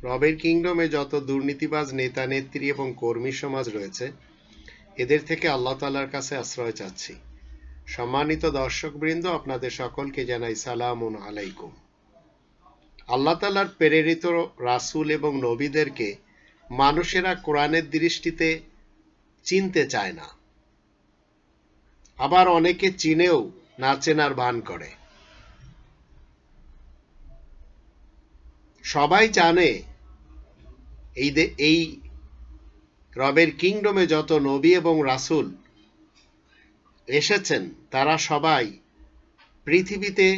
রবের কিংডমে যত দুর্নীতিবাজ নেতা নেত্রী এবং কর্মী সমাজ রয়েছে, এদের থেকে আল্লাহ তাআলার কাছে আশ্রয় চাচ্ছি। সম্মানিত দর্শকবৃন্দ, আপনাদের সকলকে জানাই সালামুন আলাইকুম। আল্লাহ তাআলার প্রেরিত রাসূল এবং নবীদেরকে মানুষেরা কোরআনের দৃষ্টিতে চিনতে চায় না, আবার অনেকে চিনেও না চেনার ভান করে। সবাই জানে এই রবের কিংডমে যত নবী এবং রাসূল এসেছেন, তারা সবাই পৃথিবীতে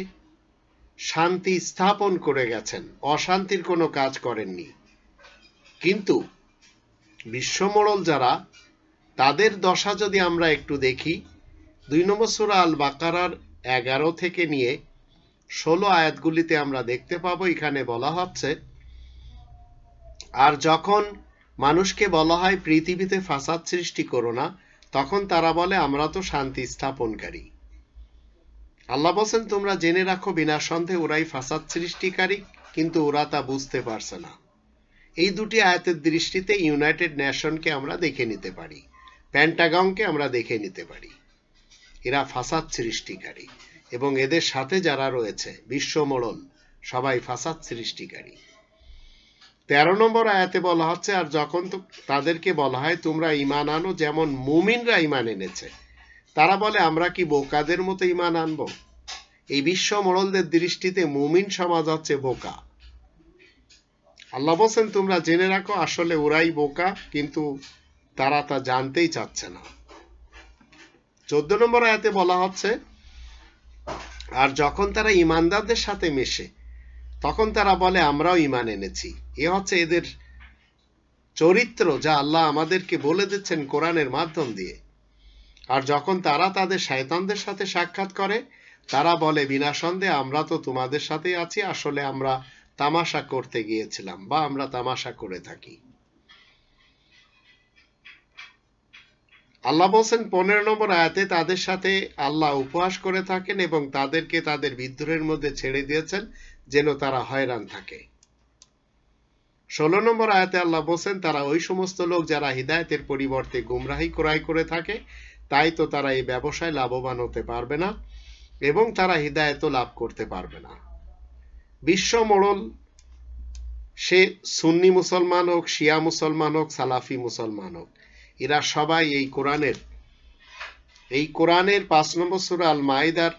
শান্তি স্থাপন করে গেছেন, অশান্তির কোনো কাজ করেননি। কিন্তু বিশ্বমোড়ল যারা, তাদের দশা যদি আমরা একটু দেখি, 2 নম্বর সূরা আল বাকারার 11 থেকে নিয়ে 16 আয়াতগুলিতে আমরা দেখতে পাবো। এখানে বলা হচ্ছে, আর যখন মানুষকে বলা হয় পৃথিবীতে ফাসাদ সৃষ্টি করো না, তখন তারা বলে আমরা তো শান্তি স্থাপনকারী। আল্লাহ বলেন, তোমরা জেনে রাখো বিনা সন্দেহে ওরাই ফাসাদ সৃষ্টিকারী, কিন্তু ওরা তা বুঝতে পারছে না। এই দুটি আয়াতের দৃষ্টিতে ইউনাইটেড নেশনকে আমরা দেখে নিতে পারি, পেন্টাগনকে আমরা দেখে নিতে পারি। এরা ফাসাদ সৃষ্টিকারী এবং এদের সাথে যারা রয়েছে বিশ্বমোড়ল, সবাই ফাসাদ সৃষ্টিকারী। 13 নম্বর আয়াতে বলা হচ্ছে, আর যখন তাদেরকে বলা হয় তোমরা ঈমান আনো যেমন মুমিনরা ঈমান এনেছে, তারা বলে আমরা কি বোকাদের মতো ঈমান আনবো? এই বিশ্বমোড়লদের দৃষ্টিতে মুমিন সমাজ হচ্ছে বোকা। আল্লাহ বলেন, তোমরা জেনে রাখো আসলে ওরাই বোকা, কিন্তু তারা তা জানতেই চাচ্ছে না। 14 নম্বর আয়াতে বলা হচ্ছে, আর যখন তারা ঈমানদারদের সাথে মেশে, তখন তারা বলে আমরাও ঈমান এনেছি। এ হচ্ছে এদের চরিত্র, যা আল্লাহ আমাদেরকে বলে দিচ্ছেন কোরআনের মাধ্যম দিয়ে। আর যখন তারা তাদের শয়তানদের সাথে সাক্ষাৎ করে, তারা বলে বিনা সন্দেহে আমরা তো তোমাদের সাথেই আছি, আসলে আমরা তামাশা করতে গিয়েছিলাম, বা আমরা তামাশা করে থাকি। আল্লাহ বলছেন 15 নম্বর আয়াতে, তাদের সাথে আল্লাহ উপহাস করে থাকেন এবং তাদেরকে তাদের বিদ্রোহের মধ্যে ছেড়ে দিয়েছেন যেন তারা হয়রান থাকে। 16 নম্বর আয়াতে আল্লাহ বলছেন, তারা ওই সমস্ত লোক যারা হিদায়াতের পরিবর্তে গুমরাহি ক্রয় করে থাকে, তাই তো তারা এই ব্যবসায় লাভবান হতে পারবে না এবং তারা হিদায়াতও লাভ করতে পারবে না। বিশ্বমোড়ল, সে সুন্নি মুসলমান হোক, শিয়া মুসলমান হোক, সালাফি মুসলমান হোক, এরা সবাই এই কোরআনের 5 নম্বর সূরা আল মাইদার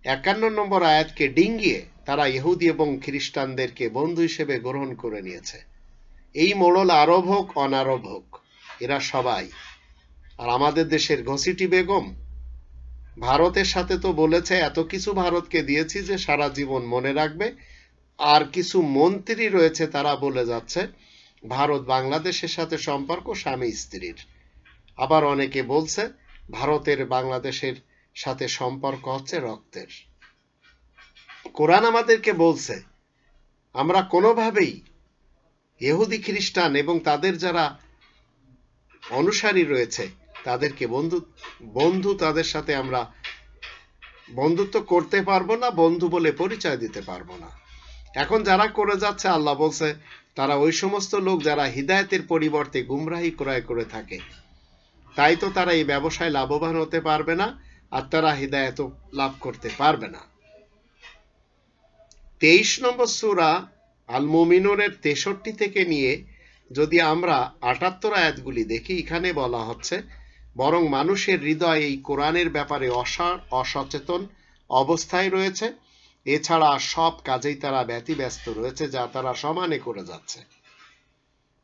51 নম্বর আয়াতকে ডিঙ্গিয়ে তারা ইহুদি এবং খ্রিস্টানদেরকে বন্ধু হিসেবে গ্রহণ করে নিয়েছে। এই মোড়ল আরব হোক অনারব হোক, এরা সবাই। আর আমাদের দেশের ঘসিটি বেগম ভারতের সাথে তো বলেছে এত কিছু ভারতকে দিয়েছি যে সারা জীবন মনে রাখবে। আর কিছু মন্ত্রী রয়েছে, তারা বলে যাচ্ছে ভারত বাংলাদেশের সাথে সম্পর্ক স্বামী স্ত্রীর। আবার অনেকে বলছে ভারতের বাংলাদেশের সাথে সম্পর্ক হচ্ছে রক্তের। কোরআন আমাদেরকে বলছে আমরা কোনোভাবেই ইহুদি খ্রিস্টান এবং তাদের যারা অনুসারী রয়েছে তাদেরকে তাদের সাথে আমরা বন্ধুত্ব করতে পারবো না, বন্ধু বলে পরিচয় দিতে পারবো না। এখন যারা করে যাচ্ছে, আল্লাহ বলছে তারা ওই সমস্ত লোক যারা হিদায়াতের পরিবর্তে গুমরাহি ক্রয় করে থাকে, তাই তো তারা এই ব্যবসায় লাভবান হতে পারবে না, আর তারা হিদায়াত লাভ করতে পারবে না। 23 নম্বর সূরা আল মুমিনুনের 63 থেকে নিয়ে যদি আমরা 78 আয়াতগুলি দেখি, এখানে বলা হচ্ছে বরং মানুষের হৃদয় এই কোরআনের ব্যাপারে অসচেতন অবস্থায় রয়েছে, এছাড়া সব কাজেই তারা ব্যতিব্যস্ত রয়েছে যা তারা সমানে করে যাচ্ছে।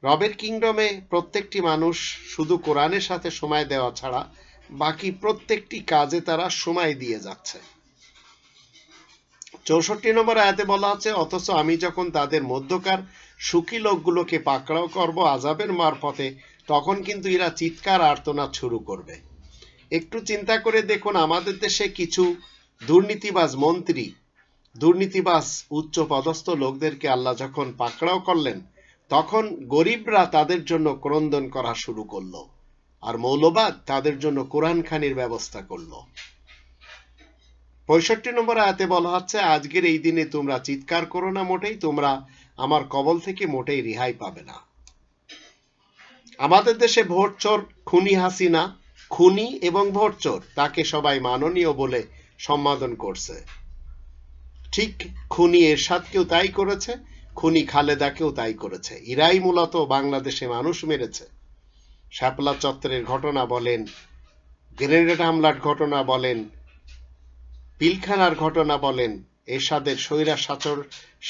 রবের কিংডমে প্রত্যেকটি মানুষ শুধু কোরআনের সাথে সময় দেওয়া ছাড়া বাকি প্রত্যেকটি কাজে তারা সময় দিয়ে যাচ্ছে। 64 নম্বর আয়াতে বলা হচ্ছে, অথচ আমি যখন তাদের মধ্যকার সুখী লোকগুলোকে পাকড়াও করব আযাবের মারফতে, তখন কিন্তু এরা চিৎকার আর্তনাদ শুরু করবে। একটু চিন্তা করে দেখুন, আমাদের দেশে কিছু দুর্নীতিবাজ মন্ত্রী, দুর্নীতিবাজ উচ্চ পদস্থ লোকদেরকে আল্লাহ যখন পাকড়াও করলেন, তখন গরিবরা তাদের জন্য ক্রন্দন করা শুরু করলো, আর মৌলবাদ তাদের জন্য কোরআন খানির ব্যবস্থা করলো। 65 নম্বর আয়াতে বলা হচ্ছে, আজকের এই দিনে তোমরা চিৎকার করো না মোটেই, তোমরা আমার কবল থেকে মোটেই রেহাই পাবে না। আমাদের দেশে ভোট চোর খুনি হাসিনা, খুনি এবং ভোট চোর, তাকে সবাই মাননীয় বলে সম্বোধন করছে। ঠিক খুনি এরশাদকেও তাই করেছে, খুনি খালেদাকেও তাই করেছে। এরাই মূলত বাংলাদেশে মানুষ মেরেছে। শাপলা চত্বরের ঘটনা বলেন, গ্রেনেড হামলার ঘটনা বলেন, পিলখানার ঘটনা বলেন, এরশাদের স্বৈরা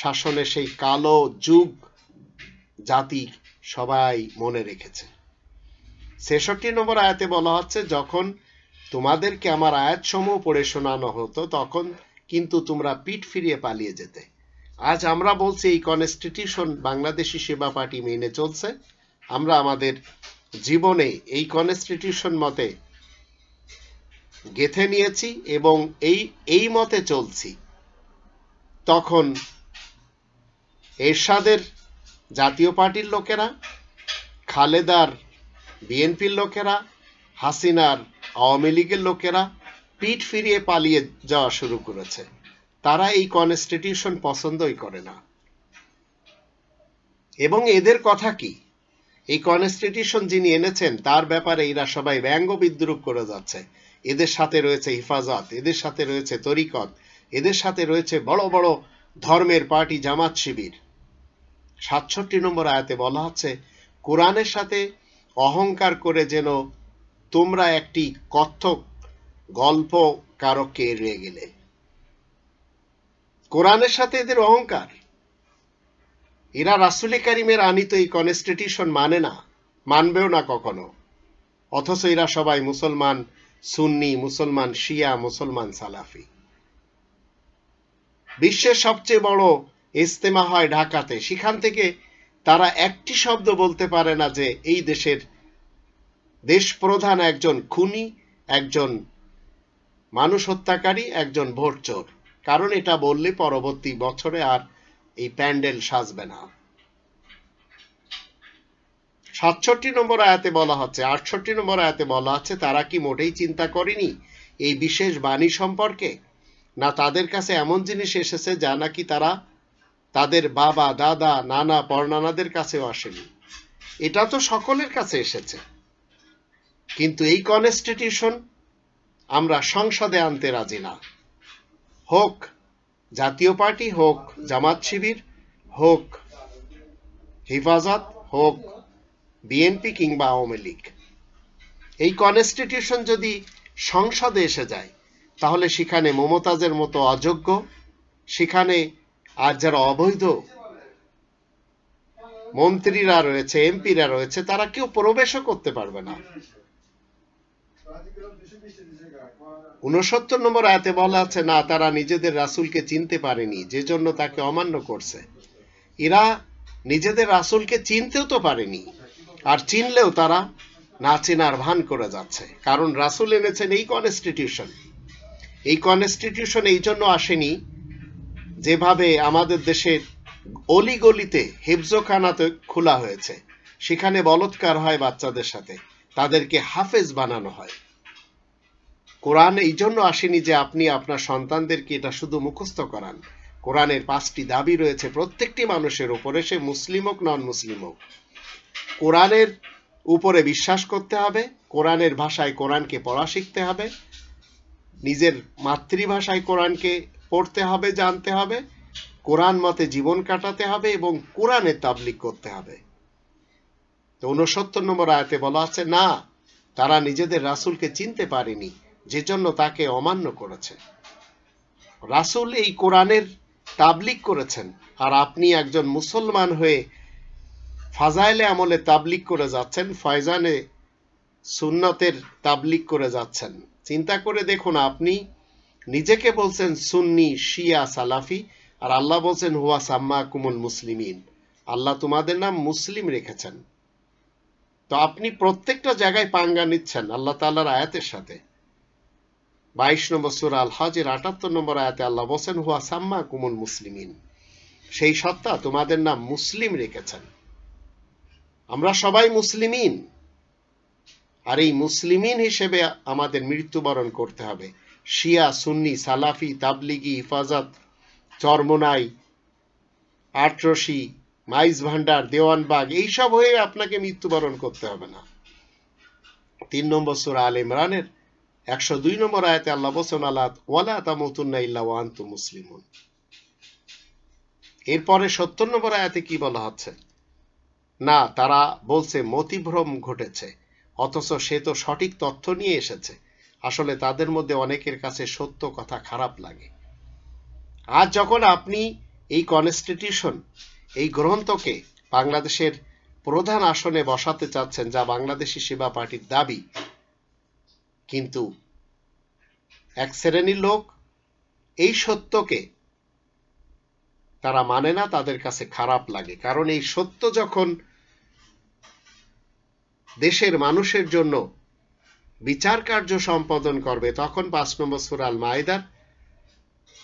শাসনে সেই কালো যুগ জাতি সবাই মনে রেখেছে। 66 নম্বর আয়াতে বলা হচ্ছে, যখন তোমাদেরকে আমার আয়াতসমূহ পড়ে শোনানো হতো তখন কিন্তু তোমরা পিঠ ফিরিয়ে পালিয়ে যেতে। আজ আমরা বলছি এই কনস্টিটিউশন বাংলাদেশি সেবা পার্টি মেনে চলছে, আমরা আমাদের জীবনে এই কনস্টিটিউশন মতে গেঁথে নিয়েছি এবং এই মতে চলছি। তখন এরশাদের জাতীয় পার্টির লোকেরা, খালেদার বিএনপির লোকেরা, হাসিনার আওয়ামী লীগের লোকেরা পিঠ ফিরিয়ে পালিয়ে যাওয়া শুরু করেছে। তারা এই কনস্টিটিউশন পছন্দই করে না। এবং এদের কথা কি, এই কনস্টিটিউশন যিনি এনেছেন তার ব্যাপারে এরা সবাই ব্যঙ্গ বিদ্রুপ করে যাচ্ছে। এদের সাথে রয়েছে হিফাজত, এদের সাথে রয়েছে তরিকত, এদের সাথে রয়েছে বড় বড় ধর্মের পার্টি জামাত শিবির। 67 নম্বর আয়াতে বলা হচ্ছে, কোরআনের সাথে অহংকার করে যেন তোমরা একটি কত্থক গল্প কারককে এড়িয়ে গেলে। কোরআনের সাথে এদের অহংকার। এরা রাসূল কারীমের আনিত এই কনস্টিটিউশন মানে না, মানবেও না কখনো। অথচ এরা সবাই মুসলমান সুন্নি, মুসলমান শিয়া, মুসলমান সালাফি। বিশ্বের সবচেয়ে বড় ইজতেমা হয় ঢাকাতে, সেখান থেকে তারা একটি শব্দ বলতে পারে না যে এই দেশের দেশ প্রধান একজন খুনি, একজন মানুষ হত্যাকারী, একজন ভোট চোর। কারণ এটা বললে পরবর্তী বছরে আর এই প্যান্ডেল সাজবে না। 67 নম্বর আয়াতে বলা হচ্ছে, 68 নম্বর আয়াতে বলা হচ্ছে, তারা কি মোটেই চিন্তা করেনি এই বিশেষ বাণী সম্পর্কে? না তাদের কাছে এমন জিনিস এসেছে যা নাকি তারা তাদের বাবা, দাদা, নানা, পরনানাদের কাছেও আসেনি। এটা তো সকলের কাছে এসেছে, কিন্তু এই কনস্টিটিউশন আমরা সংসদে আনতে রাজি না। হোক জাতীয় পার্টি, হোক জামাত শিবির, হোক হিফাজত, হোক বিএনপি কিংবা আওয়ামী লীগ, এই কনস্টিটিউশন যদি সংসদে এসে যায় তাহলে সেখানে মমতাজের মতো অযোগ্য, সেখানে আর যারা অবৈধ মন্ত্রীরা রয়েছে, এমপিরা রয়েছে, তারা কেউ প্রবেশও করতে পারবে না। 69 নম্বর আয়াতে বলা আছে, না তারা নিজেদের রাসূলকে চিনতে পারেনি, যে জন্য তাকে অমান্য করছে। এরা নিজেদের রাসূলকে চিনতেও তো পারেনি, আর চিনলেও তারা না চেনার ভান করে যাচ্ছে। কারণ রাসূল এনেছেন এই কনস্টিটিউশন। এই কনস্টিটিউশন এই জন্য আসেনি, যেভাবে আমাদের দেশের অলিগলিতে হিফজখানাতে খোলা হয়েছে, সেখানে বলৎকার হয় বাচ্চাদের সাথে, তাদেরকে হাফেজ বানানো হয়। কোরআন এই জন্য আসেনি যে আপনি আপনার সন্তানদেরকে এটা শুধু মুখস্থ করান। কোরআনের 5টি দাবি রয়েছে প্রত্যেকটি মানুষের উপরে, সে মুসলিম হোক নন মুসলিম হোক। কোরআনের উপরে বিশ্বাস করতে হবে, কোরআনের ভাষায় কোরআনকে পড়া শিখতে হবে, নিজের মাতৃভাষায় কোরআনকে পড়তে হবে, জানতে হবে, কোরআন মতে জীবন কাটাতে হবে এবং কোরআনের তাবলীগ করতে হবে। তো 69 নম্বর আয়াতে বলা আছে, না তারা নিজেদের রাসূলকে চিনতে পারেনি, যে জন্য তাকে অমান্য করেছে। রাসূল এই কোরআনের তাবলীগ করেছেন, আর আপনি একজন মুসলমান হয়ে ফাজাইলে আমলে তাবলীগ করে যাচ্ছেন, ফয়জানে সুন্নতের তাবলীগ করে যাচ্ছেন। চিন্তা করে দেখুন, আপনি নিজেকে বলছেন সুন্নি, শিয়া, সালাফি, আর আল্লাহ বলছেন হুয়া সাম্মাকুমুল মুসলিমিন, আল্লাহ তোমাদের নাম মুসলিম রেখেছেন। তো আপনি প্রত্যেকটা জায়গায় পাঙ্গা নিচ্ছেন আল্লাহ তাআলার আয়াতের সাথে। 22 নম্বর সূরা আল হজের 78 নম্বর আয়াতে আল্লাহ বলেন হুয়া সাম্মাকুমুল মুসলিমিন, সেই সত্তা তোমাদের নাম মুসলিম রেখেছেন। আমরা সবাই মুসলিমিন, আর এই মুসলিমিন হিসেবে আমাদের মৃত্যুবরণ করতে হবে। শিয়া, সুন্নি, সালাফি, তাবলিগি, হিফাজত, চরমোনাই, আটরশি, মাইজ ভান্ডার, দেওয়ানবাগ এইসব হয়ে আপনাকে মৃত্যুবরণ করতে হবে না। 3 নম্বর সূরা আল ইমরানের 102 নম্বর আয়াতে আল্লাহ বলেন, ওয়ালা তামুতুন্না ইল্লা ওয়া আনতুম মুসলিমুন। এরপরে 70 নম্বর আয়াতে কি বলা হচ্ছে? না, তারা বলছে মতিভ্রম ঘটেছে, অথচ সে তো সঠিক তথ্য নিয়ে এসেছে। আসলে তাদের মধ্যে অনেকের কাছে সত্য কথা খারাপ লাগে। আজ যখন আপনি এই কনস্টিটিউশন, এই গ্রন্থকে বাংলাদেশের প্রধান আসনে বসাতে চাচ্ছেন, যা বাংলাদেশি সেবা পার্টির দাবি, কিন্তু এক শ্রেণীর লোক এই সত্যকে তারা মানে না, তাদের কাছে খারাপ লাগে। কারণ এই সত্য যখন দেশের মানুষের জন্য বিচার কার্য সম্পাদন করবে, তখন 5 নম্বর সূরা আল মাইদার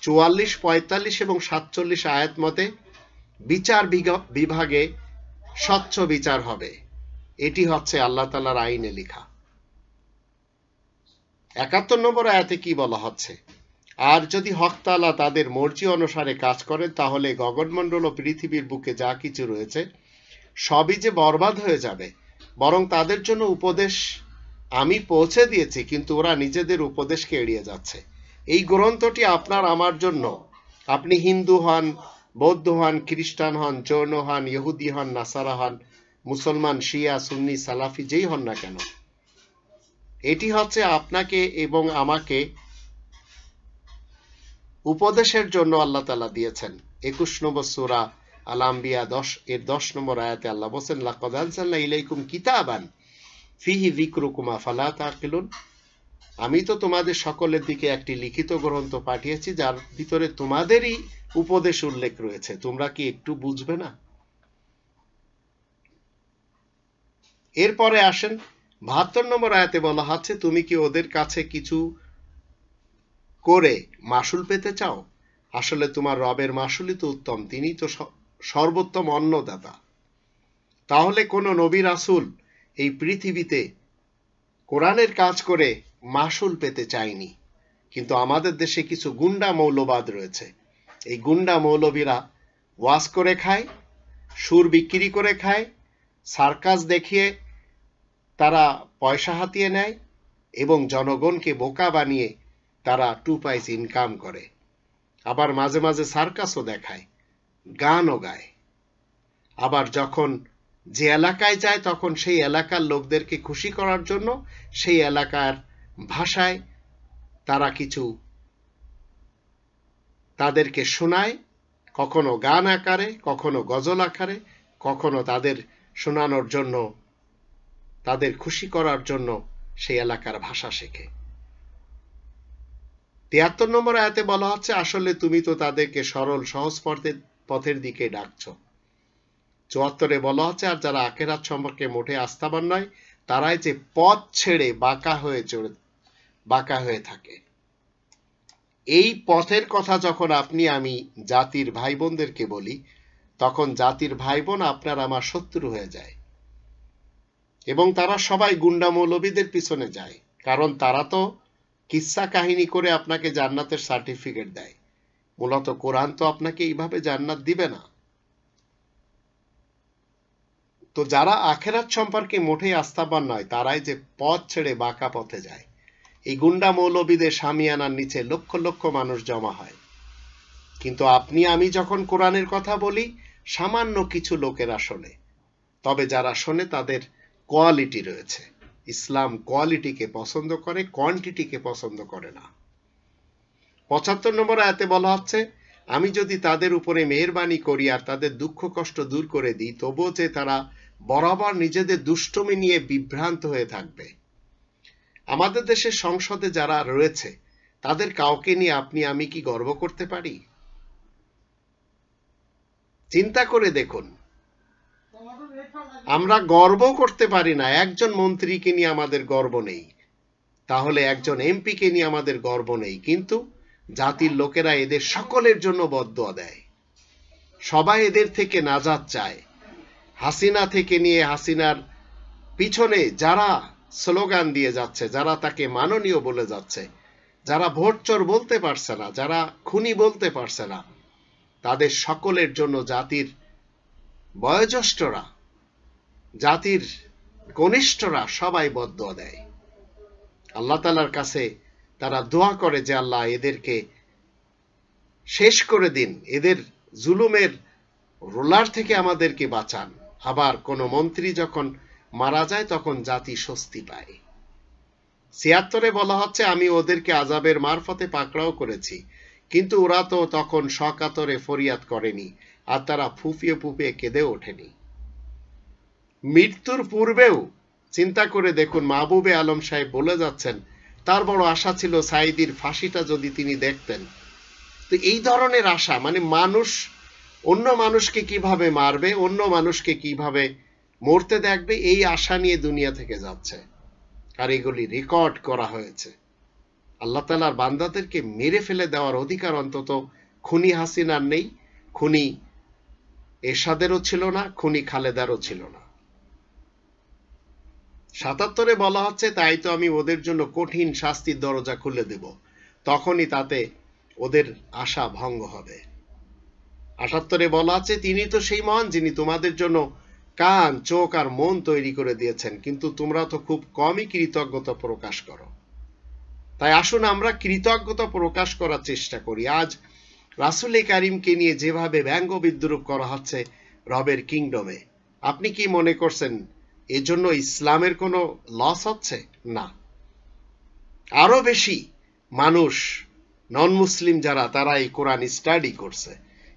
44, 45 এবং 47 আয়াত মতে বিচার বিভাগে স্বচ্ছ বিচার হবে। এটি হচ্ছে আল্লাহ তাআলার আইনে লেখা। 71 নম্বর আয়াতে কি বলা হচ্ছে? আর যদি হক তাআলা তাদের মর্জি অনুসারে কাজ করেন, তাহলে গগনমণ্ডল ও পৃথিবীর বুকে যা কিছু রয়েছে সবই যে বরবাদ হয়ে যাবে। বরং তাদের জন্য উপদেশ আমি পৌঁছে দিয়েছি, কিন্তু ওরা নিজেদের উপদেশকে এড়িয়ে যাচ্ছে। এই গ্রন্থটি আপনার আমার জন্য, আপনি হিন্দু হন, বৌদ্ধ হন, খ্রিস্টান হন, জৈন হন, ইহুদি হন, নাসারা হন, মুসলমান, শিয়া, সুন্নি, সালাফি যেই হন না কেন, এটি হচ্ছে আপনাকে এবং আমাকে উপদেশের জন্য আল্লাহ তাআলা দিয়েছেন। 21 নম্বর সূরা আল আম্বিয়া 10 নম্বর আয়াতে আল্লাহ বলেন, লাকাদ আনজালনা ইলাইকুম কিতাবান ফিহি যিকরুকুম আফালা তাকিলুন। আমি তো তোমাদের সকলের দিকে একটি লিখিত গ্রন্থ পাঠিয়েছি, যার ভিতরে তোমাদেরই উপদেশ উল্লেখ রয়েছে। তোমরা কি একটু বুঝবে না? এরপরে আসেন 72 নম্বর আয়াতে বলা হচ্ছে, তুমি কি ওদের কাছে কিছু করে মাসুল পেতে চাও? আসলে তোমার রবের মাসুলই তো উত্তম, তিনি তো সর্বোত্তম অন্নদাতা। তাহলে কোন নবী রাসূল এই পৃথিবীতে কোরআনের কাজ করে মাসুল পেতে চায়নি। কিন্তু আমাদের দেশে কিছু গুন্ডা মৌলবাদ রয়েছে। এই গুন্ডা মৌলবীরা ওয়াজ করে খায়, সুর বিক্রি করে খায়, সার্কাস দেখিয়ে তারা পয়সা হাতিয়ে নেয় এবং জনগণকে বোকা বানিয়ে তারা 2 পয়সা ইনকাম করে। আবার মাঝে মাঝে সার্কাসও দেখায়, গানও গায়। আবার যখন যে এলাকায় যায়, তখন সেই এলাকার লোকদেরকে খুশি করার জন্য সেই এলাকার ভাষায় তারা কিছু তাদেরকে শোনায়, কখনো গান আকারে, কখনো গজল আকারে, কখনো তাদের শোনানোর জন্য, তাদের খুশি করার জন্য সেই এলাকার ভাষা শেখে। 73 নম্বর আয়াতে বলা হচ্ছে, আসলে তুমি তো তাদেরকে সরল সহজ পথের দিকে ডাকছো। 74-এ বলা হচ্ছে, আর যারা আখিরাত সম্পর্কে মোটে আস্থাবান নয়, তারাই যে পথ ছেড়ে বাঁকা হয়ে থাকে। এই পথের কথা যখন আপনি আমি জাতির ভাই বোনদেরকে বলি, তখন জাতির ভাই বোন আপনার আমার শত্রু হয়ে যায় এবং তারা সবাই গুন্ডা মৌলবীদের পিছনে যায়। কারণ তারা তো কিসসা কাহিনী করে আপনাকে জান্নাতের সার্টিফিকেট দেয়। মূলত কোরআন তো আপনাকে এইভাবে জান্নাত দিবে না। তো যারা আখিরাত সম্পর্কে মোটেই আস্থাবান নয়, তারাই যে পথ ছেড়ে বাঁকা পথে যায়। এই গুন্ডা মৌলবীদের শামিয়ানার নিচে লক্ষ লক্ষ মানুষ জমা হয়। কিন্তু আপনি আমি যখন কোরআনের কথা বলি, সামান্য কিছু লোকেরা শোনে। তবে যারা শোনে তাদের কোয়ালিটি রয়েছে। ইসলাম কোয়ালিটিকে পছন্দ করে, কোয়ান্টিটিকে পছন্দ করে না। 75 নম্বর আয়াতে বলা হচ্ছে, আমি যদি তাদের উপরে মেহেরবানি করি আর তাদের দুঃখ কষ্ট দূর করে দিই, তবুও যে তারা বরাবর নিজেদের দুষ্টুমি নিয়ে বিভ্রান্ত হয়ে থাকবে। আমাদের দেশের সংসদে যারা রয়েছে, তাদের কাউকে নিয়ে আপনি আমি কি গর্ব করতে পারি? চিন্তা করে দেখুন, আমরা গর্ব করতে পারি না। একজন মন্ত্রীকে নিয়ে আমাদের গর্ব নেই, তাহলে একজন এমপিকে নিয়ে আমাদের গর্ব নেই। কিন্তু জাতির লোকেরা এদের সকলের জন্য বদদোয়া দেয়, সবাই এদের থেকে নাজাত চায়। হাসিনা থেকে নিয়ে হাসিনার পিছনে যারা স্লোগান দিয়ে যাচ্ছে, যারা তাকে মাননীয় বলে যাচ্ছে, যারা ভোট চোর বলতে পারছে না, যারা খুনি বলতে পারছে না, তাদের সকলের জন্য জাতির বয়োজ্যেষ্ঠরা, জাতির কনিষ্ঠরা সবাই বদদোয়া দেয়। আল্লাহ তাআলার কাছে তারা দোয়া করে যে আল্লাহ এদেরকে শেষ করে দিন, এদের জুলুমের রোলার থেকে আমাদেরকে বাঁচান। আবার কোন মন্ত্রী যখন মারা যায় তখন জাতি স্বস্তি পায়। ৭৬ বলা হচ্ছে, আমি ওদেরকে আযাবের মারফতে পাকড়াও করেছি, কিন্তু ওরা তো তখন সকাতরে ফরিয়াদ করেনি, আর তারা ফুঁপিয়ে ফুঁপিয়ে কেঁদে ওঠেনি। মৃত্যুর পূর্বেও চিন্তা করে দেখুন, মাহবুবে আলম সাহেব বলে যাচ্ছেন তার বড় আশা ছিল সাঈদীর ফাঁসিটা যদি তিনি দেখতেন। তো এই ধরনের আশা, মানে মানুষ অন্য মানুষকে কিভাবে মারবে, অন্য মানুষকে কিভাবে মরতে দেখবে, এই আশা নিয়ে দুনিয়া থেকে যাচ্ছে। আর এগুলি রেকর্ড করা হয়েছে। আল্লাহ তাআলার বান্দাদেরকে মেরে ফেলে দেওয়ার অধিকার অন্তত খুনি হাসিনার নেই, খুনি এরশাদেরও ছিল না, খুনি খালেদারও ছিল না। ৭৭ বলা হচ্ছে, তাই তো আমি ওদের জন্য কঠিন শাস্তির দরজা খুলে দেব, তখনই তাতে ওদের আশা ভঙ্গ হবে। ৭৮ বলা আছে, তিনি তো সেই মহান যিনি তোমাদের জন্য কান, চোখ আর মন তৈরি করে দিয়েছেন, কিন্তু তোমরা তো খুব কমই কৃতজ্ঞতা প্রকাশ করো। তাই আসুন আমরা কৃতজ্ঞতা প্রকাশ করার চেষ্টা করি। আজ রাসূল কারীমকে নিয়ে যেভাবে ব্যঙ্গ বিদ্রূপ করা হচ্ছে রবের কিংডমে, আপনি কি মনে করছেন এজন্য ইসলামের কোনো লস হচ্ছে? না, আরো বেশি মানুষ নন মুসলিম যারা, তারা এই কোরআন স্টাডি করছে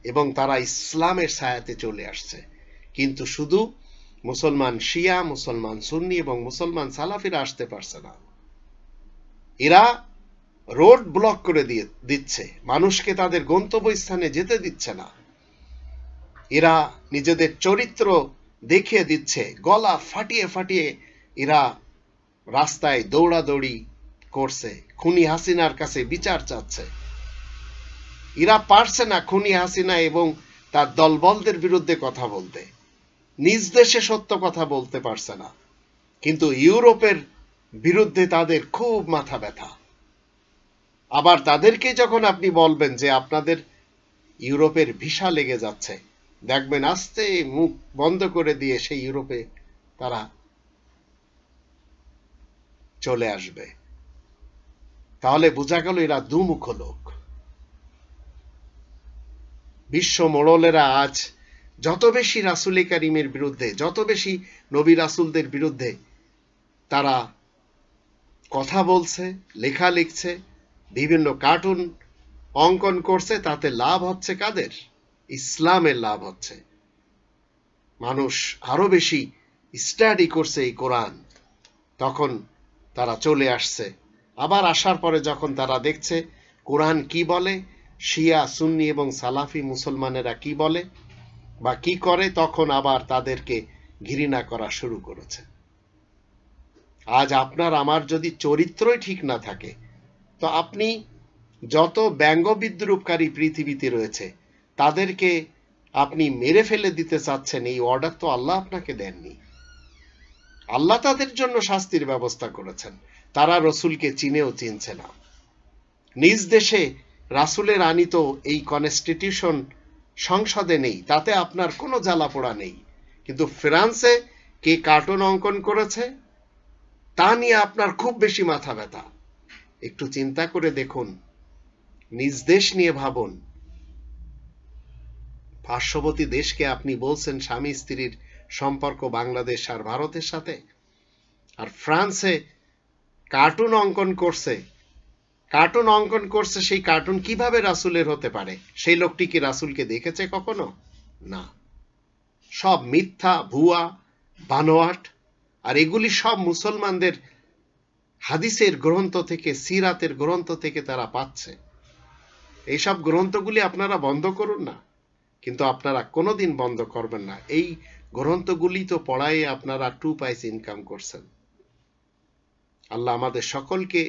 এবং তারা ইসলামের ছায়াতে চলে আসছে। কিন্তু শুধু মুসলমান শিয়া, মুসলমান সুন্নি এবং মুসলমান সালাফিরা আসতে পারছে না। এরা রোড ব্লক করে দিচ্ছে, মানুষকে তাদের গন্তব্যস্থানে যেতে দিচ্ছে না। এরা নিজেদের চরিত্র দেখিয়ে দিচ্ছে, গলা ফাটিয়ে ফাটিয়ে এরা রাস্তায় দৌড়াদৌড়ি করছে, খুনি হাসিনার কাছে বিচার চাচ্ছে। এরা পারছে না খুনি হাসিনা এবং তার দলবলদের বিরুদ্ধে কথা বলতে, নিজ দেশে সত্য কথা বলতে পারছে না, কিন্তু ইউরোপের বিরুদ্ধে তাদের খুব মাথা ব্যথা। আবার তাদেরকে যখন আপনি বলবেন যে আপনাদের ইউরোপের ভিসা লেগে যাচ্ছে, দেখবেন আস্তে মুখ বন্ধ করে দিয়ে সেই ইউরোপে তারা চলে আসবে। তাহলে বোঝা গেল এরা দুমুখ লোক। বিশ্ব মোড়লেরা আজ যত বেশি রাসূল কারীমের বিরুদ্ধে, যত বেশি নবী রাসূলদের বিরুদ্ধে তারা কথা বলছে, লেখা লিখছে, বিভিন্ন কার্টুন অঙ্কন করছে, তাতে লাভ হচ্ছে কাদের? ইসলামের লাভ হচ্ছে। মানুষ আরো বেশি স্টাডি করছে এই কোরআন, তখন তারা চলে আসছে। আবার আসার পরে যখন তারা দেখছে কোরআন কি বলে, শিয়া, সুন্নি এবং সালাফি মুসলমানেরা কি বলে বা কি করে, তখন আবার তাদেরকে ঘৃণা করা শুরু করেছে। আজ আপনার আমার যদি চরিত্রই ঠিক না থাকে, তো আপনি যত ব্যঙ্গ বিদ্রূপকারী পৃথিবীতে রয়েছে তাদেরকে আপনি মেরে ফেলে দিতে চাচ্ছেন, এই অর্ডার তো আল্লাহ আপনাকে দেননি। আল্লাহ তাদের জন্য শাস্তির ব্যবস্থা করেছেন, তারা রসুলকে চিনেও চিনছে না। নিজ দেশে রাসূলের আনিত এই কনস্টিটিউশন সংসদে নেই, তাতে আপনার কোনো জ্বালাপোড়া নেই, কিন্তু ফ্রান্সে কে কার্টুন অঙ্কন করেছে তা নিয়ে আপনার খুব বেশি মাথা ব্যথা। একটু চিন্তা করে দেখুন, নিজ দেশ নিয়ে ভাবুন। পার্শ্ববর্তী দেশকে আপনি বলছেন স্বামী স্ত্রীর সম্পর্ক বাংলাদেশ আর ভারতের সাথে, আর ফ্রান্সে কার্টুন অঙ্কন করছে, সেই কার্টুন কিভাবে রাসূলের হতে পারে? সেই লোকটি কি রাসূলকে দেখেছে কখনো? না, সব মিথ্যা, ভুয়া, বানোয়াট। আর এগুলি সব মুসলমানদের হাদিসের গ্রন্থ থেকে, সিরাতের গ্রন্থ থেকে তারা পাচ্ছে। এইসব গ্রন্থগুলি আপনারা বন্ধ করুন না, কিন্তু আপনারা কোনোদিন বন্ধ করবেন না। এই গ্রন্থগুলি তো পড়ায় আপনারা 2 পয়সা ইনকাম করছেন। আল্লাহ আমাদের সকলকে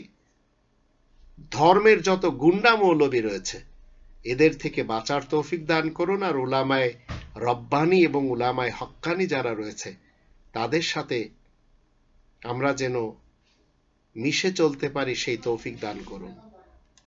ধর্মের যত গুন্ডা মৌলবী রয়েছে এদের থেকে বাঁচার তৌফিক দান করুন, আর উলামায়ে রব্বানি এবং উলামায়ে হক্কানি যারা রয়েছে তাদের সাথে আমরা যেন মিশে চলতে পারি সেই তৌফিক দান করুন।